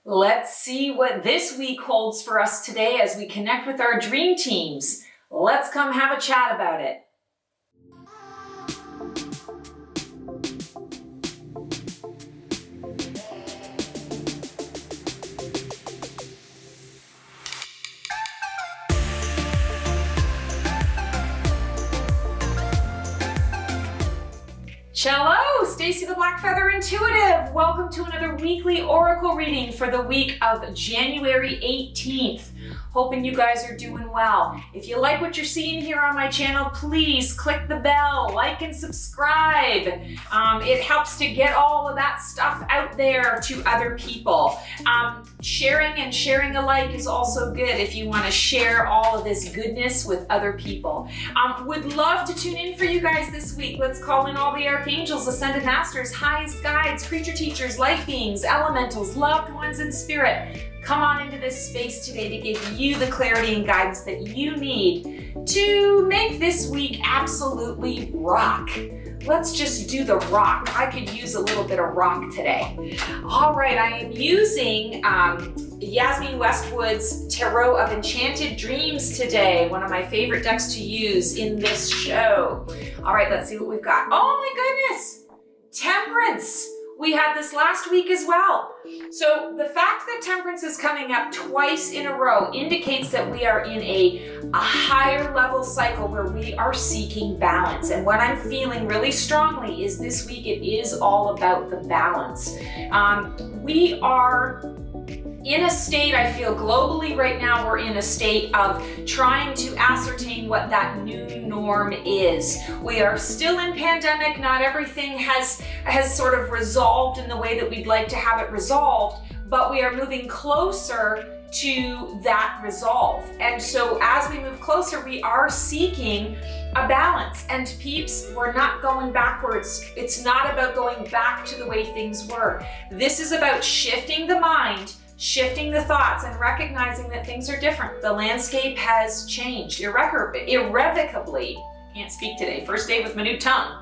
Let's see what this week holds for us today as we connect with our dream teams. Let's come have a chat about it. Hello, Stacy the Black Feather Intuitive. Welcome to another weekly oracle reading for the week of January 18th. Hoping you guys are doing well. If you like what you're seeing here on my channel, please click the bell, like and subscribe. It helps to get all of that stuff out there to other people. Sharing alike is also good if you want to share all of this goodness with other people. Would love to tune in for you guys this week. Let's call in all the archangels, ascended masters, highest guides, creature teachers, light beings, elementals, loved ones in spirit. Come on into this space today to give you the clarity and guidance that you need to make this week absolutely rock. Let's just do the rock. I could use a little bit of rock today. All right, I am using Yasmeen Westwood's Tarot of Enchanted Dreams today, one of my favorite decks to use in this show. All right, let's see what we've got. Oh my goodness, Temperance. We had this last week as well. So the fact that Temperance is coming up twice in a row indicates that we are in a higher level cycle where we are seeking balance. And what I'm feeling really strongly is this week it is all about the balance. We are in a state, I feel globally right now, we're in a state of trying to ascertain what that new norm is. We are still in pandemic. Not everything has sort of resolved in the way that we'd like to have it resolved, but we are moving closer to that resolve. And so as we move closer, we are seeking a balance. And peeps, we're not going backwards. It's not about going back to the way things were. This is about shifting the mind, shifting the thoughts, and recognizing that things are different. The landscape has changed irrevocably. Can't speak today. First day with my new tongue.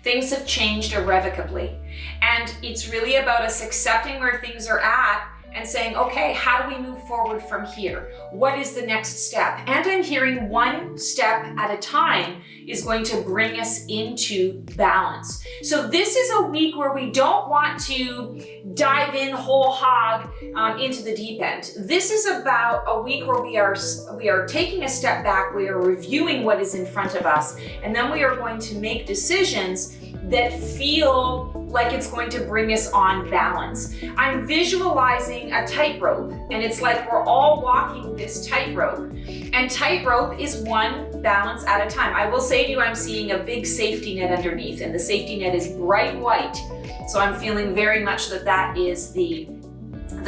Things have changed irrevocably. And it's really about us accepting where things are at and saying, okay, how do we move forward from here? What is the next step? And I'm hearing one step at a time is going to bring us into balance. So this is a week where we don't want to dive in whole hog into the deep end. This is about a week where we are taking a step back, we are reviewing what is in front of us, and then we are going to make decisions that feel like it's going to bring us on balance. I'm visualizing a tightrope, and it's like we're all walking this tightrope. And tightrope is one balance at a time. I will say to you, I'm seeing a big safety net underneath, and the safety net is bright white. So I'm feeling very much that that is the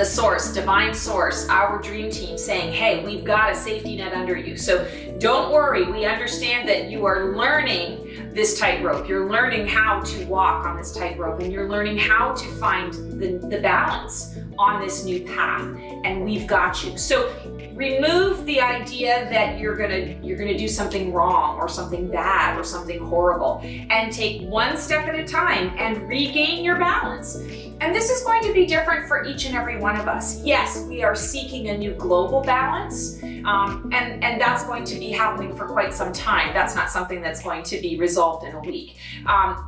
source, divine source, our dream team saying, hey, we've got a safety net under you. So don't worry, we understand that you are learning this tightrope. You're learning how to walk on this tightrope, and you're learning how to find the balance on this new path, and we've got you. So remove the idea that you're gonna do something wrong or something bad or something horrible, and take one step at a time and regain your balance. And this is going to be different for each and every one of us. Yes, we are seeking a new global balance, and that's going to be happening for quite some time. That's not something that's going to be resolved in a week.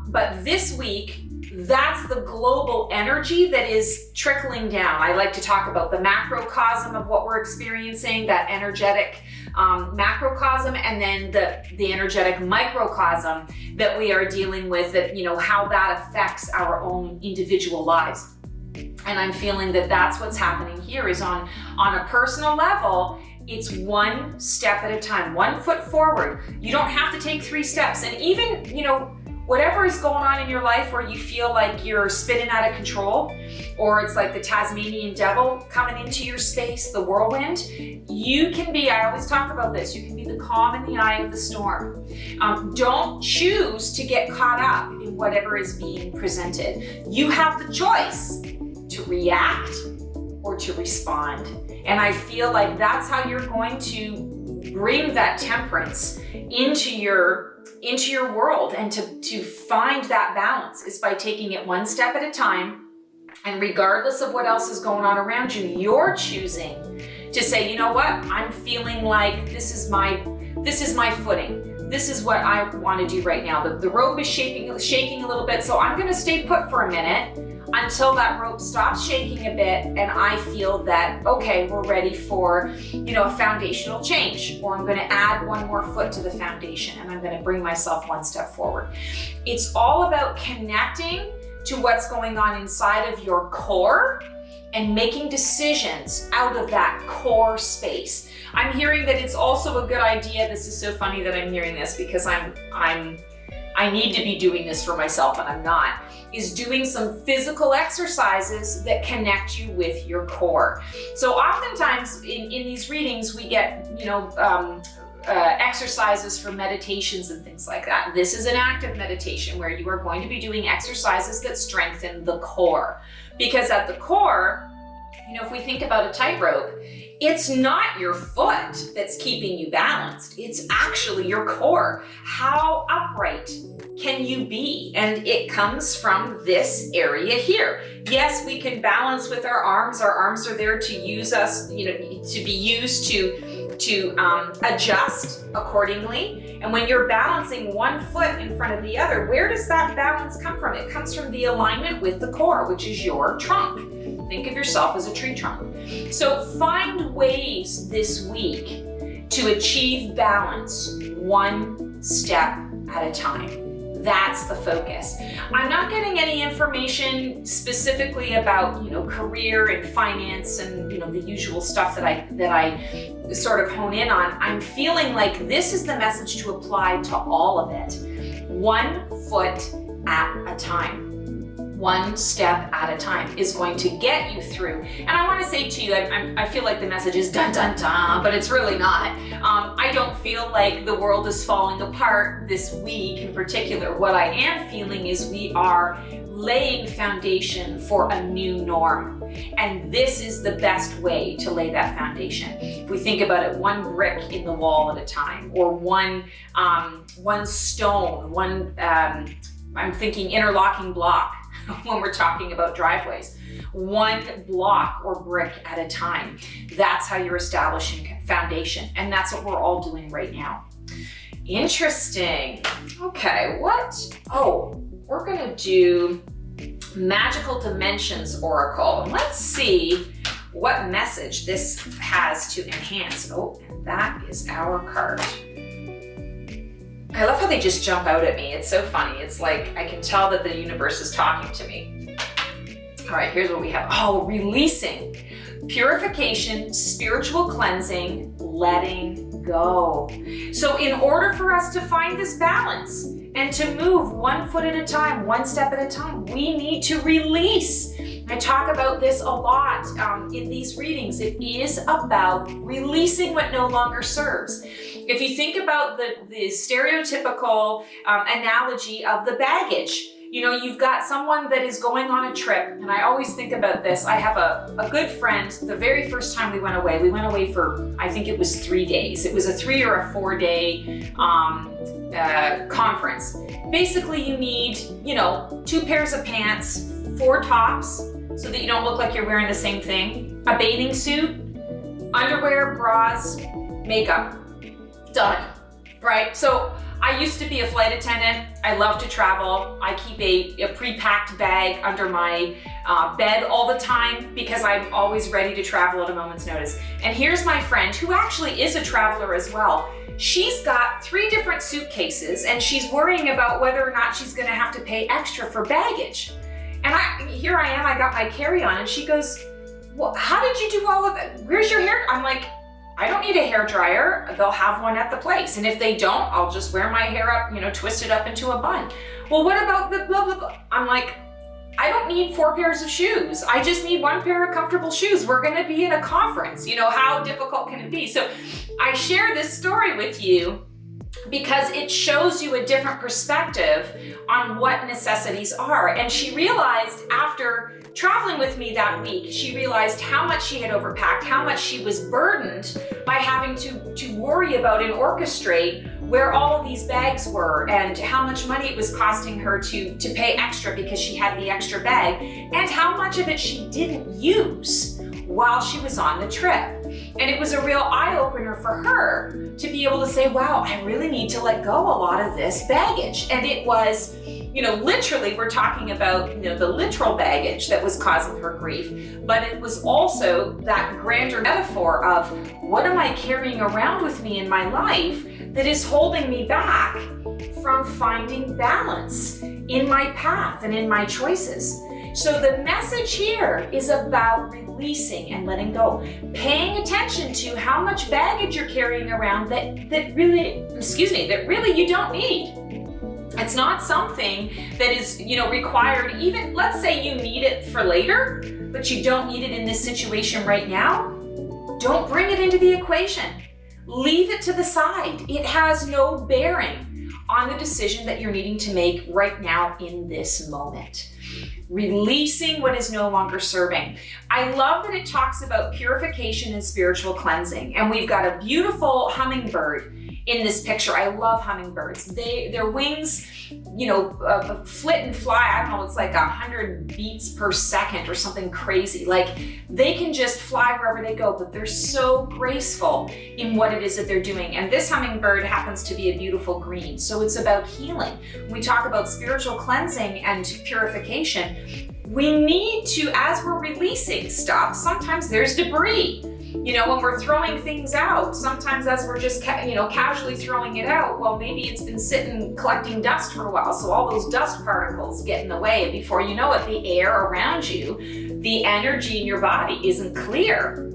But this week, that's the global energy that is trickling down. I like to talk about the macrocosm of what we're experiencing, that energetic macrocosm, and then the energetic microcosm that we are dealing with, that, you know, how that affects our own individual lives. And I'm feeling that that's what's happening here is on a personal level. It's one step at a time, 1 foot forward. You don't have to take 3 steps. And even, you know, whatever is going on in your life where you feel like you're spinning out of control, or it's like the Tasmanian devil coming into your space, the whirlwind, you can be, I always talk about this, you can be the calm in the eye of the storm. Don't choose to get caught up in whatever is being presented. You have the choice to react or to respond. And I feel like that's how you're going to bring that temperance into your world, and to find that balance is by taking it one step at a time And regardless of what else is going on around you, you're choosing to say, you know what, I'm feeling like this is my footing. This is what I want to do right now. The rope is shaking a little bit, so I'm going to stay put for a minute until that rope stops shaking a bit and I feel that, okay, we're ready for, a foundational change, or I'm going to add one more foot to the foundation and I'm going to bring myself one step forward. It's all about connecting to what's going on inside of your core and making decisions out of that core space. I'm hearing that it's also a good idea. This is so funny that I'm hearing this because I need to be doing this for myself and I'm not, is doing some physical exercises that connect you with your core. So oftentimes in these readings, we get, exercises for meditations and things like that. This is an active meditation where you are going to be doing exercises that strengthen the core. Because at the core, if we think about a tightrope, it's not your foot that's keeping you balanced. It's actually your core. How upright can you be? And it comes from this area here. Yes, we can balance with our arms. Our arms are there to use us, to be used to adjust accordingly. And when you're balancing one foot in front of the other, where does that balance come from? It comes from the alignment with the core, which is your trunk. Think of yourself as a tree trunk. So find ways this week to achieve balance one step at a time. That's the focus. I'm not getting any information specifically about, career and finance and, the usual stuff that I sort of hone in on. I'm feeling like this is the message to apply to all of it. One foot at a time. One step at a time is going to get you through. And I want to say to you, I feel like the message is dun dun dun, but it's really not. I don't feel like the world is falling apart this week in particular. What I am feeling is we are laying foundation for a new norm. And this is the best way to lay that foundation. If we think about it, one brick in the wall at a time, or one stone, I'm thinking interlocking block when we're talking about driveways. One block or brick at a time. That's how you're establishing foundation. And that's what we're all doing right now. Interesting. Okay, we're gonna do Magical Dimensions Oracle. Let's see what message this has to enhance. Oh, and that is our card. I love how they just jump out at me. It's so funny. It's like I can tell that the universe is talking to me. All right, here's what we have. Oh, releasing, purification, spiritual cleansing, letting go. So in order for us to find this balance and to move one foot at a time, one step at a time, we need to release. I talk about this a lot in these readings. It is about releasing what no longer serves. If you think about the stereotypical analogy of the baggage, you've got someone that is going on a trip, and I always think about this. I have a good friend. The very first time we went away for, I think it was 3 days. It was a 3 or a 4 day conference. Basically, you need, 2 pairs of pants, 4 tops, so that you don't look like you're wearing the same thing, a bathing suit, underwear, bras, makeup. Done, right? So I used to be a flight attendant. I love to travel. I keep a pre-packed bag under my bed all the time because I'm always ready to travel at a moment's notice. And here's my friend who actually is a traveler as well. She's got 3 different suitcases and she's worrying about whether or not she's gonna have to pay extra for baggage. And here I am, I got my carry-on, and she goes, well, how did you do all of that? Where's your hair? I'm like, I don't need a hair dryer. They'll have one at the place. And if they don't, I'll just wear my hair up, twist it up into a bun. Well, what about the blah, blah, blah? I'm like, I don't need 4 pairs of shoes. I just need 1 pair of comfortable shoes. We're gonna be in a conference. How difficult can it be? So I share this story with you because it shows you a different perspective on what necessities are. And she realized after traveling with me that week, she realized how much she had overpacked, how much she was burdened by having to worry about and orchestrate where all of these bags were and how much money it was costing her to pay extra because she had the extra bag, and how much of it she didn't use while she was on the trip. And it was a real eye-opener for her to be able to say, wow, I really need to let go a lot of this baggage. And it was, literally, we're talking about, the literal baggage that was causing her grief, but it was also that grander metaphor of what am I carrying around with me in my life that is holding me back from finding balance in my path and in my choices. So the message here is about releasing and letting go, paying attention to how much baggage you're carrying around that really you don't need. It's not something that is, required. Even let's say you need it for later, but you don't need it in this situation right now. Don't bring it into the equation. Leave it to the side. It has no bearing on the decision that you're needing to make right now in this moment. Releasing what is no longer serving. I love that it talks about purification and spiritual cleansing. And we've got a beautiful hummingbird in this picture. I love hummingbirds. Their wings, flit and fly. I don't know, it's like 100 beats per second or something crazy. Like they can just fly wherever they go, but they're so graceful in what it is that they're doing. And this hummingbird happens to be a beautiful green. So it's about healing. When we talk about spiritual cleansing and purification, we need to, as we're releasing stuff, sometimes there's debris. When we're throwing things out, sometimes as we're just, casually throwing it out, well, maybe it's been sitting collecting dust for a while. So all those dust particles get in the way. And before you know it, the air around you, the energy in your body isn't clear.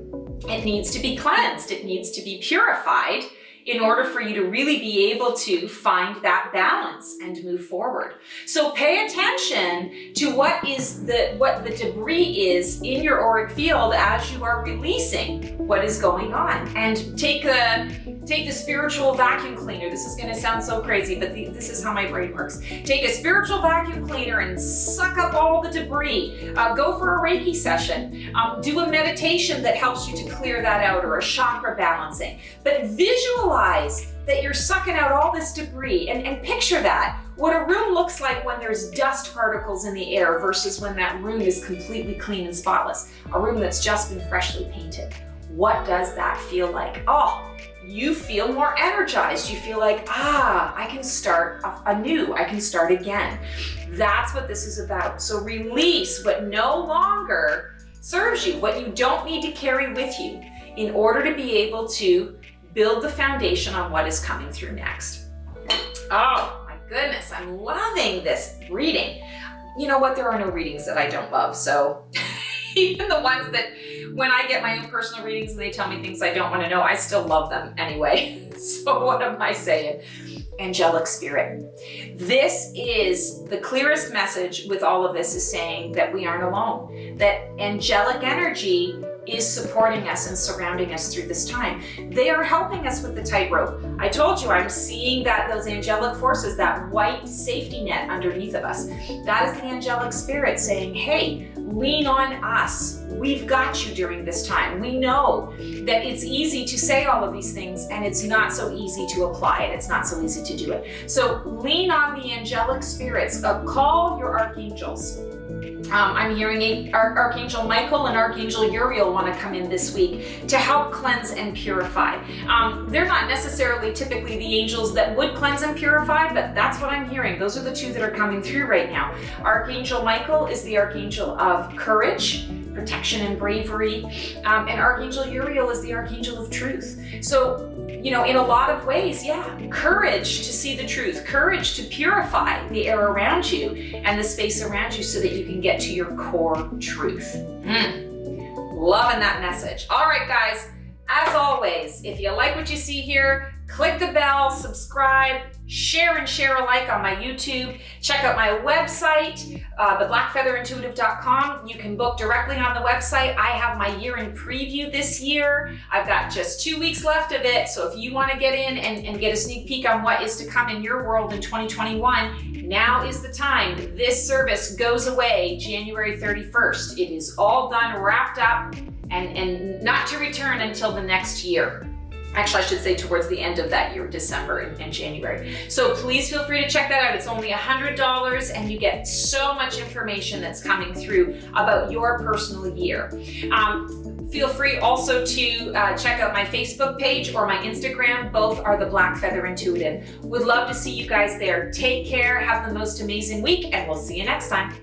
It needs to be cleansed. It needs to be purified in order for you to really be able to find that balance and move forward. So pay attention to what the debris is in your auric field as you are releasing what is going on. And take the spiritual vacuum cleaner. This is going to sound so crazy, but this is how my brain works. Take a spiritual vacuum cleaner and suck up all the debris. Go for a Reiki session. Do a meditation that helps you to clear that out, or a chakra balancing. But visualize that you're sucking out all this debris, and picture that. What a room looks like when there's dust particles in the air versus when that room is completely clean and spotless. A room that's just been freshly painted. What does that feel like? Oh, you feel more energized. You feel like, I can start anew. I can start again. That's what this is about. So release what no longer serves you, what you don't need to carry with you in order to be able to build the foundation on what is coming through next. Oh my goodness, I'm loving this reading. You know what? There are no readings that I don't love. So even the ones that when I get my own personal readings and they tell me things I don't want to know, I still love them anyway. So what am I saying? Angelic spirit. This is the clearest message with all of this, is saying that we aren't alone, that angelic energy is supporting us and surrounding us through this time. They are helping us with the tightrope. I told you, I'm seeing those angelic forces, that white safety net underneath of us. That is the angelic spirit saying, hey, lean on us. We've got you during this time. We know that it's easy to say all of these things and it's not so easy to apply it. It's not so easy to do it. So lean on the angelic spirits. Call your archangels. I'm hearing Archangel Michael and Archangel Uriel want to come in this week to help cleanse and purify. They're not necessarily typically the angels that would cleanse and purify, but that's what I'm hearing. Those are the two that are coming through right now. Archangel Michael is the archangel of courage, protection, and bravery. And Archangel Uriel is the archangel of truth. So, in a lot of ways, courage to see the truth, courage to purify the air around you and the space around you so that you can get to your core truth. Loving that message. All right, guys, as always, if you like what you see here, Click the bell, subscribe, share and share alike on my YouTube. Check out my website, theblackfeatherintuitive.com. You can book directly on the website. I have my year-end preview this year. I've got just 2 weeks left of it. So if you want to get in and get a sneak peek on what is to come in your world in 2021, now is the time. This service goes away January 31st. It is all done, wrapped up, and not to return until the next year. Actually, I should say towards the end of that year, December and January. So please feel free to check that out. It's only $100 and you get so much information that's coming through about your personal year. Feel free also to check out my Facebook page or my Instagram. Both are the Black Feather Intuitive. Would love to see you guys there. Take care, have the most amazing week, and we'll see you next time.